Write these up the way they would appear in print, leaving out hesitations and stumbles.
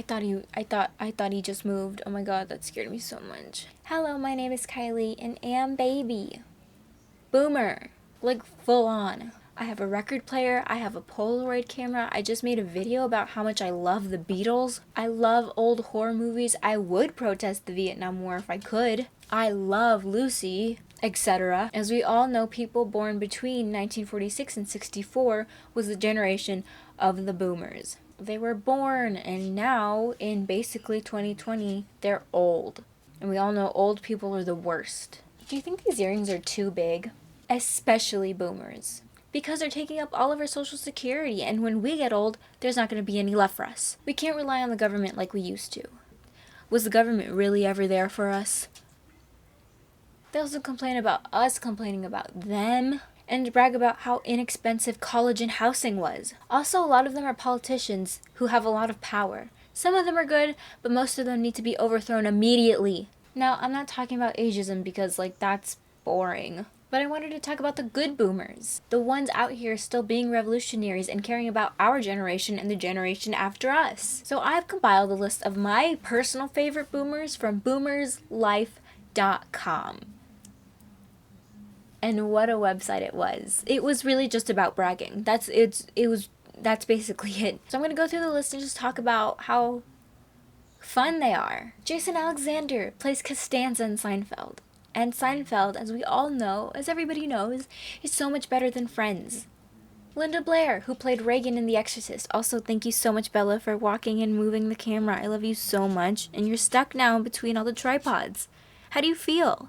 I thought he just moved. Oh my god, that scared me so much. Hello, my name is Kylie and am baby. Boomer. Like full on. I have a record player, I have a Polaroid camera, I just made a video about how much I love the Beatles. I love old horror movies, I would protest the Vietnam War if I could. I love Lucy, etc. As we all know, people born between 1946 and 64 was the generation of the boomers. They were born, and now, in basically 2020, they're old. And we all know old people are the worst. Do you think these earrings are too big? Especially boomers. Because they're taking up all of our social security, and when we get old, there's not going to be any left for us. We can't rely on the government like we used to. Was the government really ever there for us? They also complain about us complaining about them, and brag about how inexpensive college and housing was. Also, a lot of them are politicians who have a lot of power. Some of them are good, but most of them need to be overthrown immediately. Now, I'm not talking about ageism because, that's boring. But I wanted to talk about the good boomers. The ones out here still being revolutionaries and caring about our generation and the generation after us. So I've compiled a list of my personal favorite boomers from boomerslife.com. And what a website it was. It was really just about bragging. That's basically it. So I'm going to go through the list and just talk about how fun they are. Jason Alexander plays Costanza in Seinfeld. And Seinfeld, as we all know, as everybody knows, is so much better than Friends. Linda Blair, who played Reagan in The Exorcist. Also, thank you so much, Bella, for walking and moving the camera. I love you so much. And you're stuck now between all the tripods. How do you feel?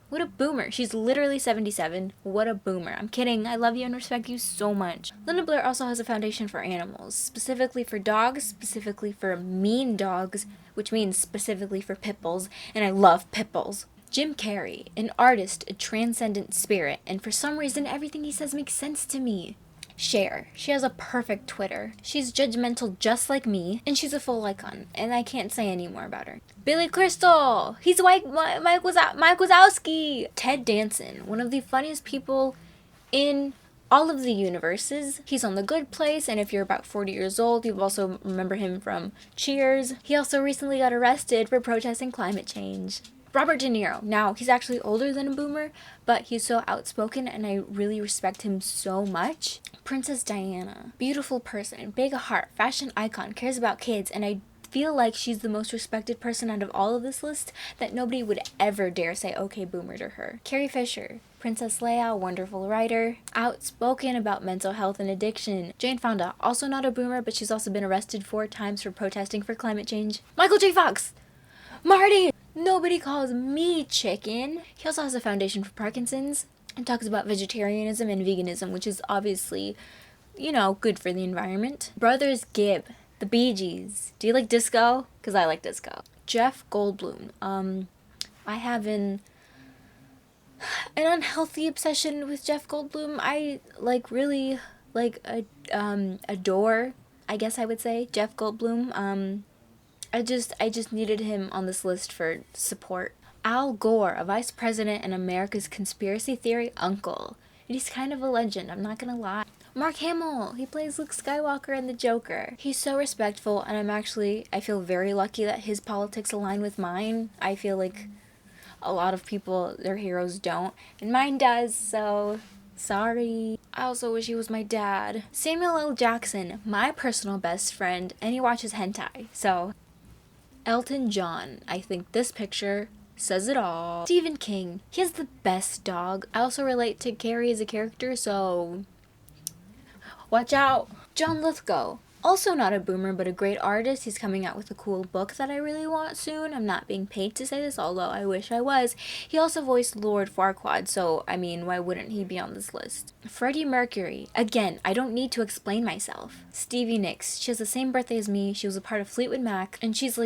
What a boomer. She's literally 77. What a boomer. I'm kidding. I love you and respect you so much. Linda Blair also has a foundation for animals, specifically for dogs, specifically for mean dogs, which means specifically for pit bulls, and I love pit bulls. Jim Carrey, an artist, a transcendent spirit, and for some reason everything he says makes sense to me. Cher. She has a perfect Twitter. She's judgmental just like me, and she's a full icon, and I can't say any more about her. Billy Crystal. He's Mike Wazowski. Ted Danson, one of the funniest people in all of the universes. He's on The Good Place, and if you're about 40 years old, you also remember him from Cheers. He also recently got arrested for protesting climate change. Robert De Niro. Now, he's actually older than a boomer, but he's so outspoken and I really respect him so much. Princess Diana. Beautiful person, big heart, fashion icon, cares about kids, and I feel like she's the most respected person out of all of this list that nobody would ever dare say okay boomer to her. Carrie Fisher. Princess Leia, wonderful writer, outspoken about mental health and addiction. Jane Fonda, also not a boomer, but she's also been arrested 4 times for protesting for climate change. Michael J. Fox. Marty! Nobody calls me chicken. He also has a foundation for Parkinson's and talks about vegetarianism and veganism, which is obviously, good for the environment. Brothers Gibb, the Bee Gees. Do you like disco? Because I like disco. Jeff Goldblum. I have an unhealthy obsession with Jeff Goldblum. I really adore, I guess I would say, Jeff Goldblum. I just needed him on this list for support. Al Gore, a vice president and America's conspiracy theory uncle. He's kind of a legend, I'm not gonna lie. Mark Hamill, he plays Luke Skywalker in The Joker. He's so respectful, and I feel very lucky that his politics align with mine. I feel like a lot of people, their heroes don't, and mine does, so sorry. I also wish he was my dad. Samuel L. Jackson, my personal best friend, and he watches hentai, so. Elton John, I think this picture says it all. Stephen King, he has the best dog. I also relate to Carrie as a character, so watch out. John Lithgow, also not a boomer, but a great artist. He's coming out with a cool book that I really want soon. I'm not being paid to say this, although I wish I was. He also voiced Lord Farquaad, so, why wouldn't he be on this list? Freddie Mercury. Again, I don't need to explain myself. Stevie Nicks. She has the same birthday as me. She was a part of Fleetwood Mac, and she's,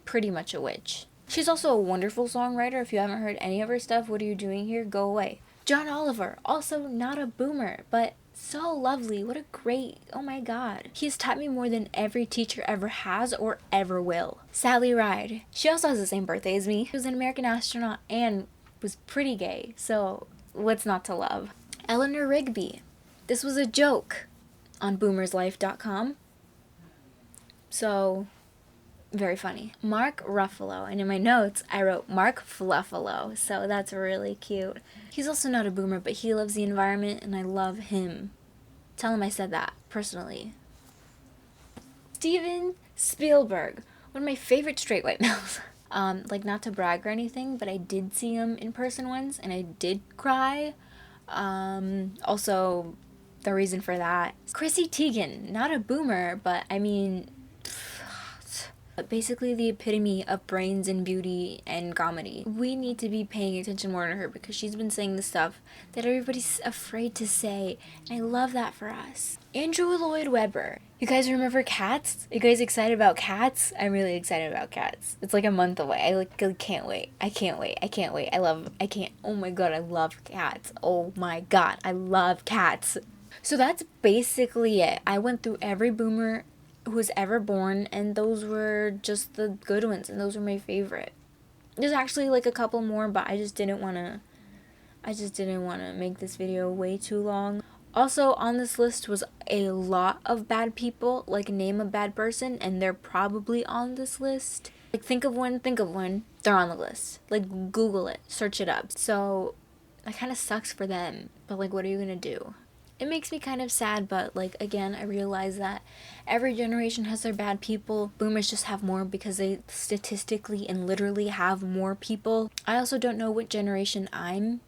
pretty much a witch. She's also a wonderful songwriter. If you haven't heard any of her stuff, what are you doing here? Go away. John Oliver. Also not a boomer, but so lovely. What a great, oh my god. He's taught me more than every teacher ever has or ever will. Sally Ride. She also has the same birthday as me. She was an American astronaut and was pretty gay, so what's not to love? Eleanor Rigby. This was a joke on boomerslife.com. So, very funny. Mark Ruffalo, and in my notes I wrote Mark Fluffalo, so that's really cute. He's also not a boomer, but he loves the environment and I love him. Tell him I said that personally. Steven Spielberg, one of my favorite straight white males. Like, not to brag or anything, but I did see him in person once and I did cry. Also, the reason for that, Chrissy Teigen, not a boomer, but I mean, basically the epitome of brains and beauty and comedy. We need to be paying attention more to her because she's been saying the stuff that everybody's afraid to say, and I love that for us. Andrew Lloyd Webber. You guys remember Cats? You guys excited about Cats? I'm really excited about Cats. It's like a month away. I can't wait. I can't wait. Oh my god, I love Cats. Oh my god, I love Cats. So that's basically it. I went through every boomer who was ever born, and those were just the good ones, and those were my favorite. There's actually like a couple more, but I just didn't want to make this video way too long. Also on this list was a lot of bad people. Like, name a bad person and they're probably on this list. Like, think of one, they're on the list. Like, Google it, search it up. So that kind of sucks for them, but like, what are you gonna do? It makes me kind of sad, but like, again, I realize that every generation has their bad people. Boomers just have more because they statistically and literally have more people. I also don't know what generation I'm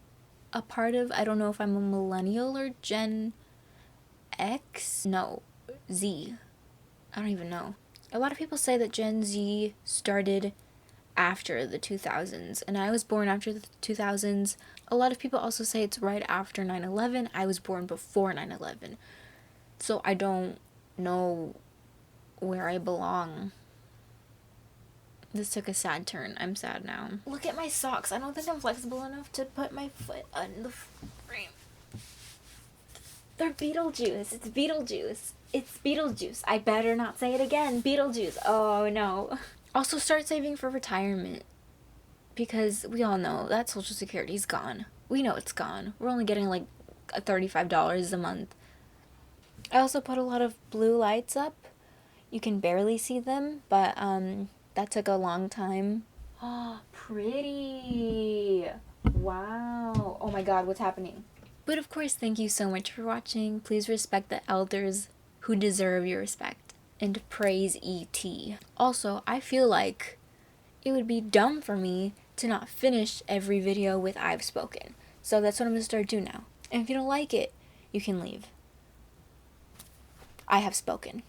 a part of. I don't know if I'm a millennial or Gen X. No, Z. I don't even know. A lot of people say that Gen Z started after the 2000s, and I was born after the 2000s. A lot of people also say it's right after 9/11. I was born before 9/11, so I don't know where I belong. This took a sad turn. I'm sad now. Look at my socks. I don't think I'm flexible enough to put my foot on the frame. They're Beetlejuice. It's Beetlejuice. It's Beetlejuice. I better not say it again. Beetlejuice. Oh no. Also, start saving for retirement, because we all know that Social Security's gone. We know it's gone. We're only getting like $35 a month. I also put a lot of blue lights up. You can barely see them, but that took a long time. Oh, pretty. Wow. Oh my god, what's happening? But of course, thank you so much for watching. Please respect the elders who deserve your respect. And praise E.T. Also, I feel like it would be dumb for me to not finish every video with I've spoken. So that's what I'm going to start doing now. And if you don't like it, you can leave. I have spoken.